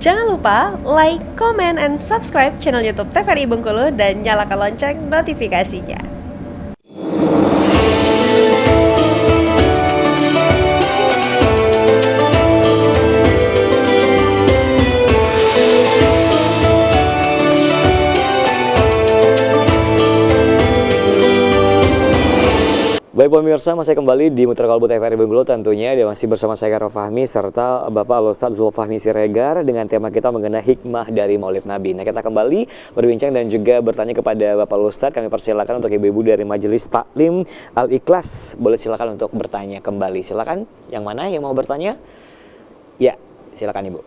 Jangan lupa like, comment, and subscribe channel YouTube TVRI Bengkulu dan nyalakan lonceng notifikasinya. Baik pemirsa, masih kembali di Muter Kalbu TVRI Bengkulu tentunya, dan masih bersama saya Karno Fahmi serta Bapak Al-Ustadz Zulfahmi Siregar dengan tema kita mengenai hikmah dari Maulid Nabi. Nah, kita kembali berbincang dan juga bertanya kepada Bapak Al-Ustadz. Kami persilakan untuk ibu-ibu dari Majelis Taklim Al-Ikhlas, boleh silakan untuk bertanya kembali. Silakan, yang mana yang mau bertanya? Ya, silakan Ibu.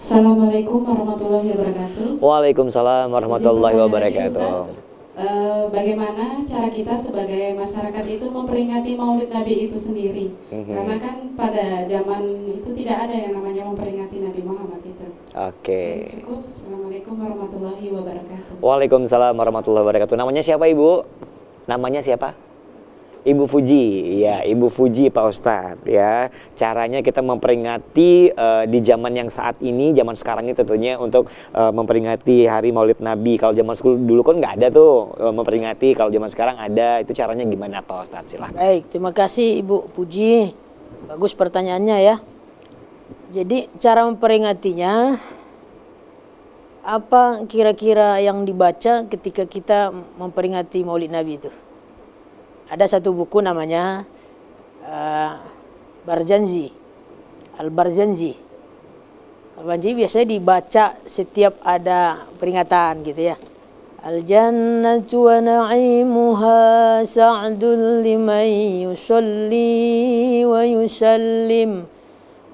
Assalamualaikum warahmatullahi wabarakatuh. Waalaikumsalam warahmatullahi wabarakatuh. Bagaimana cara kita sebagai masyarakat itu memperingati Maulid Nabi itu sendiri? Karena kan pada zaman itu tidak ada yang namanya memperingati Nabi Muhammad itu. Oke. Cukup. Assalamualaikum warahmatullahi wabarakatuh. Waalaikumsalam warahmatullahi wabarakatuh. Namanya siapa Ibu? Namanya siapa? Ibu Fuji, ya Ibu Fuji Pak Ustadz ya. Caranya kita memperingati di zaman yang saat ini, zaman sekarang ini tentunya untuk memperingati Hari Maulid Nabi. Kalau zaman dulu kan nggak ada tuh memperingati, kalau zaman sekarang ada. Itu caranya gimana Pak Ustadz? Silahkan. Baik, terima kasih Ibu Puji. Bagus pertanyaannya ya. Jadi cara memperingatinya, apa kira-kira yang dibaca ketika kita memperingati Maulid Nabi itu? Ada satu buku namanya Barzanji, Al-Barzanji. Al-Barzanji biasanya dibaca setiap ada peringatan gitu ya. Al-jannatu wa na'imuha sa'dun liman yusalli wa yusallim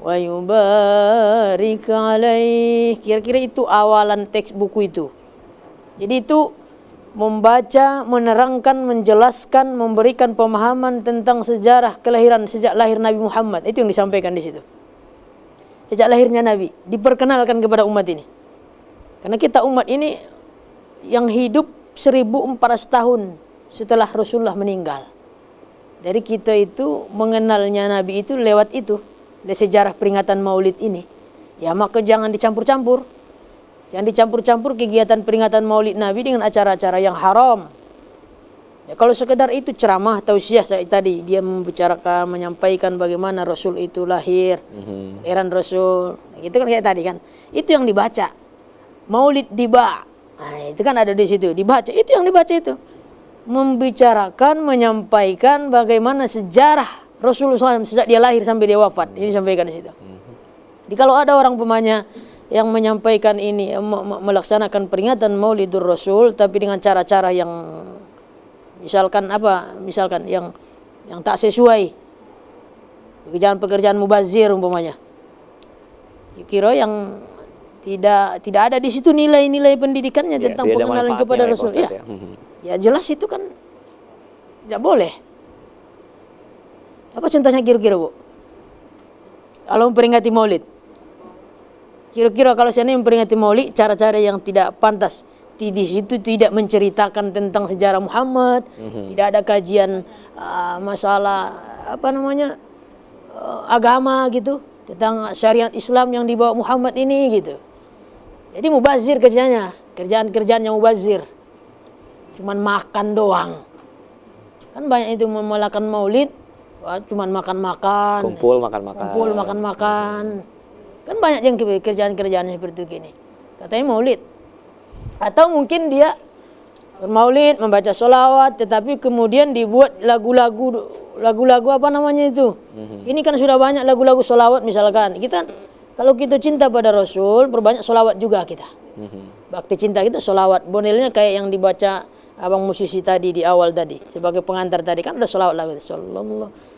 wa yubarik alaih. Kira-kira itu awalan teks buku itu. Jadi itu membaca, menerangkan, menjelaskan, memberikan pemahaman tentang sejarah kelahiran sejak lahir Nabi Muhammad. Itu yang disampaikan di situ. Sejak lahirnya Nabi, diperkenalkan kepada umat ini. Karena kita umat ini yang hidup 1400 tahun setelah Rasulullah meninggal. Dari kita itu mengenalnya Nabi itu lewat itu, dari sejarah peringatan Maulid ini. Ya maka jangan dicampur-campur. Jangan dicampur-campur kegiatan peringatan Maulid Nabi dengan acara-acara yang haram. Ya, kalau sekedar itu ceramah tausiah saya tadi, dia membicarakan, menyampaikan bagaimana Rasul itu lahir, lahiran Rasul, itu kan kayak tadi kan. Itu yang dibaca. Maulid diba. Nah, itu kan ada di situ, dibaca. Itu yang dibaca itu. Membicarakan, menyampaikan bagaimana sejarah Rasulullah SAW sejak dia lahir sampai dia wafat. Ini disampaikan di situ. Jadi kalau ada orang pemanya yang menyampaikan ini, melaksanakan peringatan Maulidur Rasul tapi dengan cara-cara yang misalkan yang tak sesuai, pekerjaan mubazir umpamanya, kira yang tidak ada di situ nilai-nilai pendidikannya ya, tentang pengenalan kepada Rasul ya. Ya jelas itu kan tidak boleh. Apa contohnya kira-kira Bu kalau memperingati Maulid? Kira-kira kalau saya memperingati Maulid, cara-cara yang tidak pantas. Di situ tidak menceritakan tentang sejarah Muhammad, tidak ada kajian masalah agama gitu, tentang syariat Islam yang dibawa Muhammad ini gitu. Jadi mubazir kerjaan-kerjaan yang mubazir. Cuman makan doang. Kan banyak itu memelakan Maulid, cuman makan-makan. Kumpul makan-makan. Kan banyak yang kerjaan-kerjaan seperti ini. Katanya maulid. Atau mungkin dia bermaulid, membaca sholawat, tetapi kemudian dibuat lagu-lagu apa namanya itu. Ini kan sudah banyak lagu-lagu sholawat misalkan. Kita kalau kita cinta pada Rasul, perbanyak sholawat juga kita. Bakti cinta kita sholawat. Bonelnya kayak yang dibaca abang musisi tadi di awal tadi. Sebagai pengantar tadi kan ada sholawat lagu.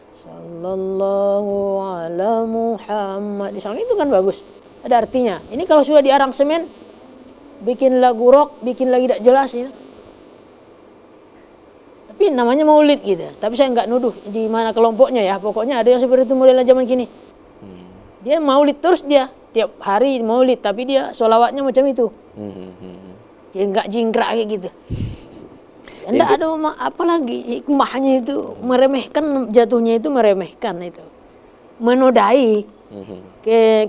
Sallallahu ala Muhammad. Misalnya itu kan bagus. Ada artinya. Ini kalau sudah di aransemen, bikin lagu rock, bikin lagi tidak jelas itu. Tapi namanya maulid gitu. Tapi saya nggak nuduh di mana kelompoknya ya. Pokoknya ada yang seperti itu modelnya zaman kini. Dia maulid terus dia. Tiap hari maulid. Tapi dia sholawatnya macam itu. Dia nggak jingkrak kayak gitu. Enggak ada apa lagi hikmahnya itu meremehkan, jatuhnya itu meremehkan itu, menodai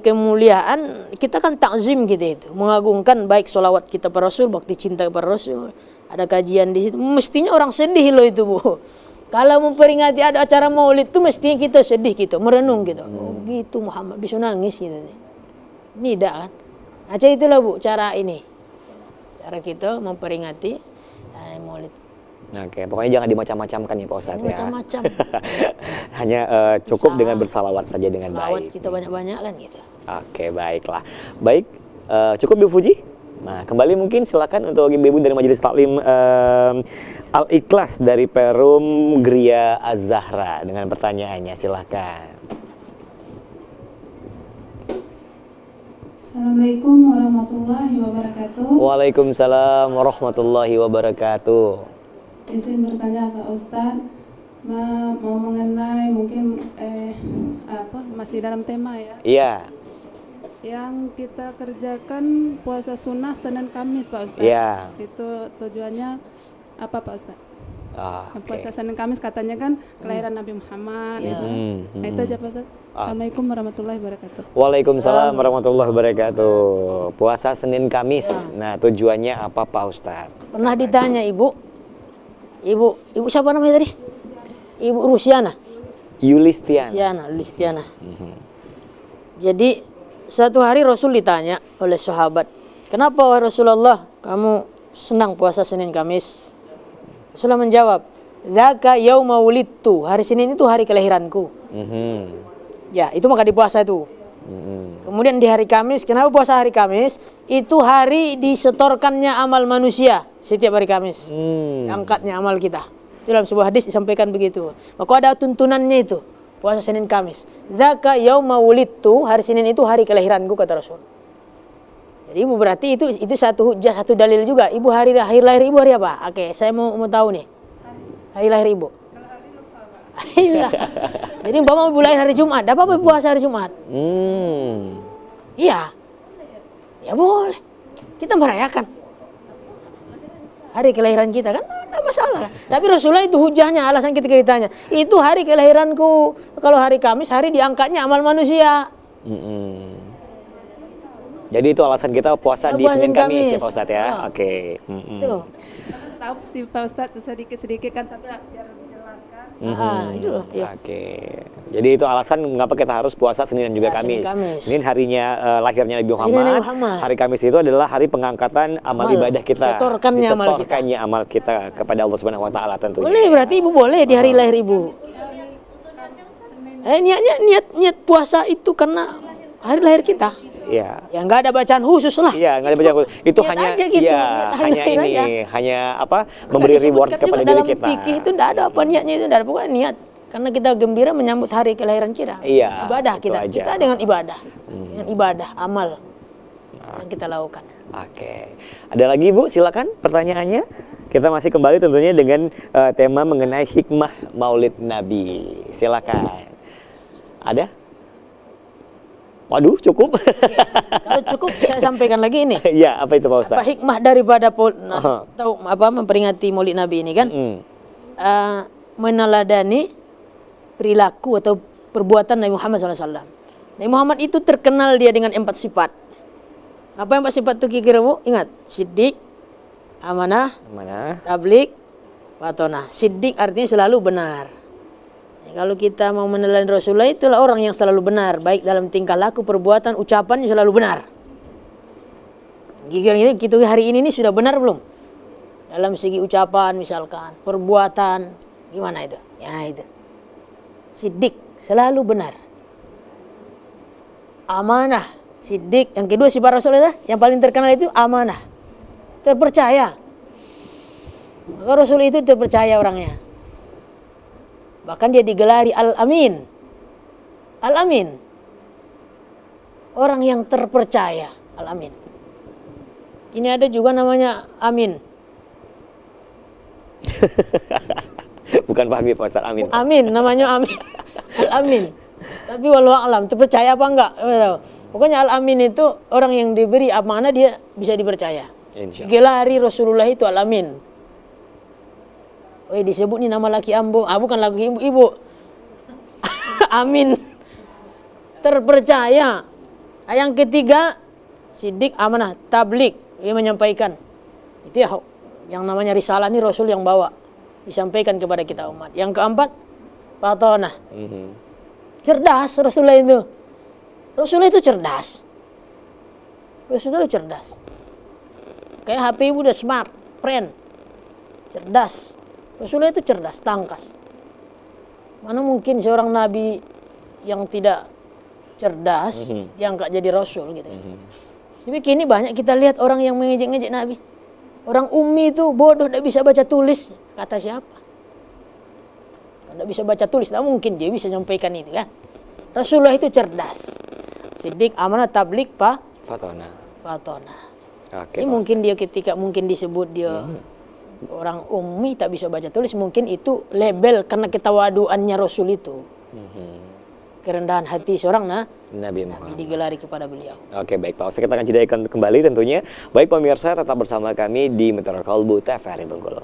Kemuliaan kita kan takzim gitu itu, mengagungkan baik sholawat kita pada Rasul, bakti cinta kepada Rasul. Ada kajian di situ. Mestinya orang sedih loh itu, Bu. Kalau memperingati ada acara maulid itu mestinya kita sedih gitu, merenung gitu. Oh gitu Muhammad bisa nangis gitu. Ini tidak kan? Aja itulah Bu cara ini. Cara kita memperingati maulid. Oke, pokoknya jangan dimacam-macamkan ya Pak Ustadz ya. Macam-macam. Hanya cukup dengan bersalawat saja dengan Salawat baik. kita banyak-banyak kan gitu. Oke, baiklah. Baik, cukup Ibu Fuji. Nah, kembali mungkin silakan untuk ibu-ibu dari Majelis Taklim Al-Ikhlas dari Perum Gria Az-Zahra dengan pertanyaannya, silakan. Assalamualaikum warahmatullahi wabarakatuh. Waalaikumsalam warahmatullahi wabarakatuh. Izin bertanya Pak Ustadz, mau mengenai mungkin masih dalam tema ya. Iya. Yang kita kerjakan puasa sunnah Senin Kamis Pak Ustadz. Iya. Itu tujuannya apa Pak Ustadz? Oke. Puasa Senin Kamis katanya kan kelahiran Nabi Muhammad. Nah, itu aja Pak Ustadz. Assalamualaikum warahmatullahi wabarakatuh. Waalaikumsalam warahmatullahi wabarakatuh. Puasa Senin Kamis. Nah, tujuannya apa Pak Ustadz? Pernah ditanya Ibu siapa namanya tadi? Ibu Rusiana. Yulistiana. Jadi suatu hari Rasul ditanya oleh sahabat, kenapa wahai Rasulullah kamu senang puasa Senin Kamis? Rasulullah menjawab, dzaka yauma wulidtu, hari Senin itu hari kelahiranku. Ya, itu maka dipuasa itu. Kemudian di hari Kamis, kenapa puasa hari Kamis? Itu hari disetorkannya amal manusia setiap hari Kamis. Angkatnya amal kita. Itu dalam sebuah hadis disampaikan begitu. Maka ada tuntunannya itu. Puasa Senin Kamis. Dzaka yauma wulidtu, hari Senin itu hari kelahiranku kata Rasul. Jadi Ibu berarti itu satu hujah, satu dalil juga. Ibu hari lahir Ibu hari apa? Oke, saya mau tahu nih. Hari lahir Ibu. Jadi umpama Ibu lahir hari Jumat, dapat apa puasa hari Jumat? Iya. Ya boleh. Kita merayakan hari kelahiran kita kan, tidak masalah. Tapi Rasulullah itu hujahnya, alasan kita ditanya. Itu hari kelahiranku. Kalau hari Kamis, hari diangkatnya amal manusia. Jadi itu alasan kita puasa di Senin Kamis ya Pak Ustadz ya. Oke. Itu. Tahu sih Pak Ustadz sedikit-sedikit kan, tapi biar dijelaskan. Itu ya. Oke. Jadi itu alasan mengapa kita harus puasa Senin dan juga Kamis. Senin harinya lahirnya Nabi Muhammad. Hari Kamis itu adalah hari pengangkatan amal ibadah kita. Setorkannya amal kita kepada Allah Subhanahu wa taala tentunya. Boleh, berarti Ibu boleh di hari lahir Ibu. Niat puasa itu karena hari lahir kita. Iya. Ya nggak ada bacaan khusus lah. Iya, nggak ada bacaan khusus. Itu niat hanya aja gitu. hanya memberi reward kepada diri kita. Dalam fikih itu enggak ada apa niatnya itu, enggak ada, pokoknya niat. Karena kita gembira menyambut hari kelahiran kita. Iya. Ibadah kita. Aja. Kita dengan ibadah. Dengan ibadah, amal yang kita lakukan. Oke. Ada lagi Bu, silakan pertanyaannya. Kita masih kembali tentunya dengan tema mengenai hikmah Maulid Nabi. Silakan. Ada? Waduh, cukup. Kalau cukup saya sampaikan lagi ini. Iya, apa itu Pak Ustaz? Apa hikmah daripada memperingati Maulid Nabi ini kan? Meneladani perilaku atau perbuatan Nabi Muhammad SAW. Nabi Muhammad itu terkenal dia dengan 4 sifat. Apa 4 sifat itu kira-kira Bu? Ingat, siddiq, amanah, tabligh, watonah. Siddiq artinya selalu benar. Kalau kita mau meneladani Rasulullah, itulah orang yang selalu benar, baik dalam tingkah laku, perbuatan, ucapannya selalu benar. Kira-kira kita hari ini sudah benar belum? Dalam segi ucapan misalkan, perbuatan, gimana itu? Ya itu. Siddiq, selalu benar. Amanah, siddiq. Yang kedua sifat Rasulullah yang paling terkenal itu amanah. Terpercaya. Maka Rasul itu terpercaya orangnya. Bahkan dia digelari Al-Amin. Al-Amin. Orang yang terpercaya. Al-Amin. Ini ada juga namanya Amin. Bukan Fahmi Pak Ustaz, Amin. Amin, namanya Amin. Al-Amin. Tapi walau alam, terpercaya apa enggak? Pokoknya Al-Amin itu orang yang diberi amanah dia bisa dipercaya. Gelari Rasulullah itu Al-Amin. Oh, disebut nih nama laki ambo. Bukan laki ibu. Amin. terpercaya. Nah, yang ketiga, sidik, amanah, tablik. Dia menyampaikan. Itu ya yang namanya risalah ini Rasul yang bawa. Disampaikan kepada kita umat. Yang keempat, fatonah. Cerdas Rasulullah itu. Rasulullah itu cerdas. Rasulullah itu cerdas. Kayak HP ibu udah smart, friend. Cerdas. Rasulullah itu cerdas, tangkas. Mana mungkin seorang nabi yang tidak cerdas diangkat jadi rasul gitu. Tapi kini banyak kita lihat orang yang mengejek-ngejek nabi. Orang ummi itu bodoh, tidak bisa baca tulis. Kata siapa? Tidak bisa baca tulis, tidak mungkin dia bisa menyampaikan itu kan. Rasulullah itu cerdas. Sidik, amanah, tablik, Fatona. Oke, Ini Pak mungkin dia ketika mungkin disebut dia orang ummi tak bisa baca tulis, mungkin itu label karena ketawaduannya Rasul itu. Kerendahan hati seorang Nabi Muhammad. digelari kepada beliau. Oke, baik Pak Ustaz, kita akan jadikan kembali tentunya. Baik pemirsa, tetap bersama kami di Mitra Kolbu TVRI Bengkulu.